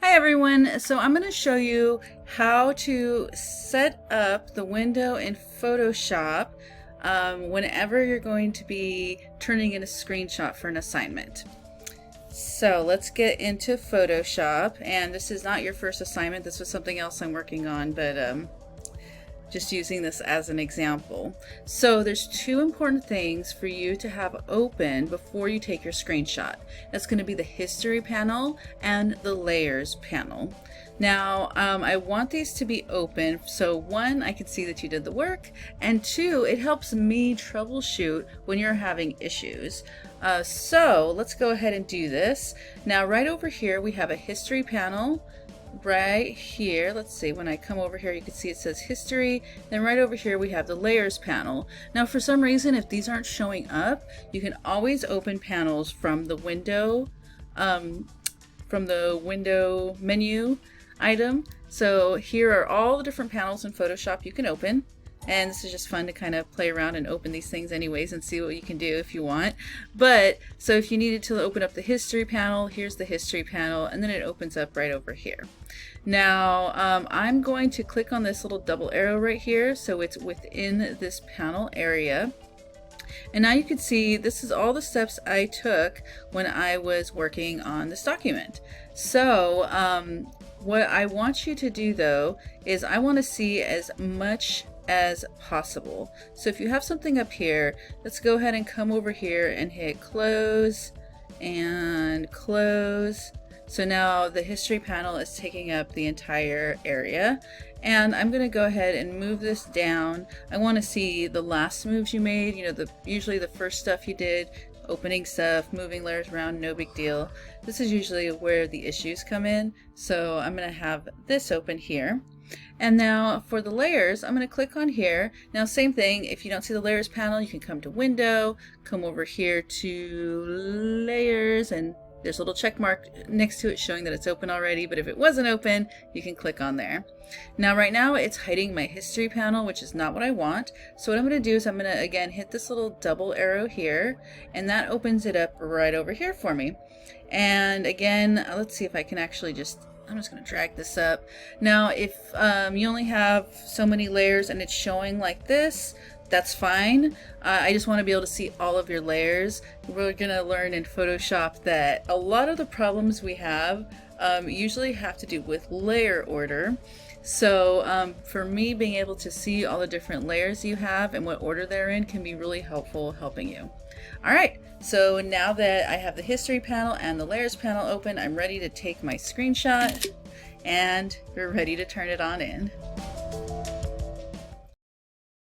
Hi everyone, so I'm going to show you how to set up the window in Photoshop whenever you're going to be turning in a screenshot for an assignment. So let's get into Photoshop, and this is not your first assignment. This was something else I'm working on, but just using this as an example. So there's two important things for you to have open before you take your screenshot. That's going to be the history panel and the layers panel. Now I want these to be open, so one, I can see that you did the work, and two, it helps me troubleshoot when you're having issues. So let's go ahead and do this. Now right over here we have a history panel. Right here, let's see, when I come over here you can see it says history, then right over here we have the layers panel. Now for some reason, if these aren't showing up, you can always open panels from the window menu item. So here are all the different panels in Photoshop you can open. And this is just fun to kind of play around and open these things anyways and see what you can do if you want. But so if you needed to open up the history panel, here's the history panel, and then it opens up right over here. Now I'm going to click on this little double arrow right here so it's within this panel area. And now you can see this is all the steps I took when I was working on this document. So what I want you to do though is I want to see as much as possible. So if you have something up here, let's go ahead and come over here and hit close and close. So now the history panel is taking up the entire area, and I'm going to go ahead and move this down. I want to see the last moves you made, you know, usually the first stuff you did, opening stuff, moving layers around, no big deal. This is usually where the issues come in, so I'm going to have this open here. And now for the layers, I'm going to click on here. Now same thing, if you don't see the layers panel, you can come to window, come over here to layers, and there's a little check mark next to it showing that it's open already, but if it wasn't open, you can click on there. Now right now it's hiding my history panel, which is not what I want. So what I'm going to do is I'm going to again hit this little double arrow here, and that opens it up right over here for me. And again, let's see if I can actually I'm just going to drag this up. Now if you only have so many layers and it's showing like this, that's fine. I just want to be able to see all of your layers. We're going to learn in Photoshop that a lot of the problems we have usually have to do with layer order. So for me, being able to see all the different layers you have and what order they're in can be really helpful helping you. Alright, so now that I have the history panel and the layers panel open, I'm ready to take my screenshot, and we're ready to turn it on in.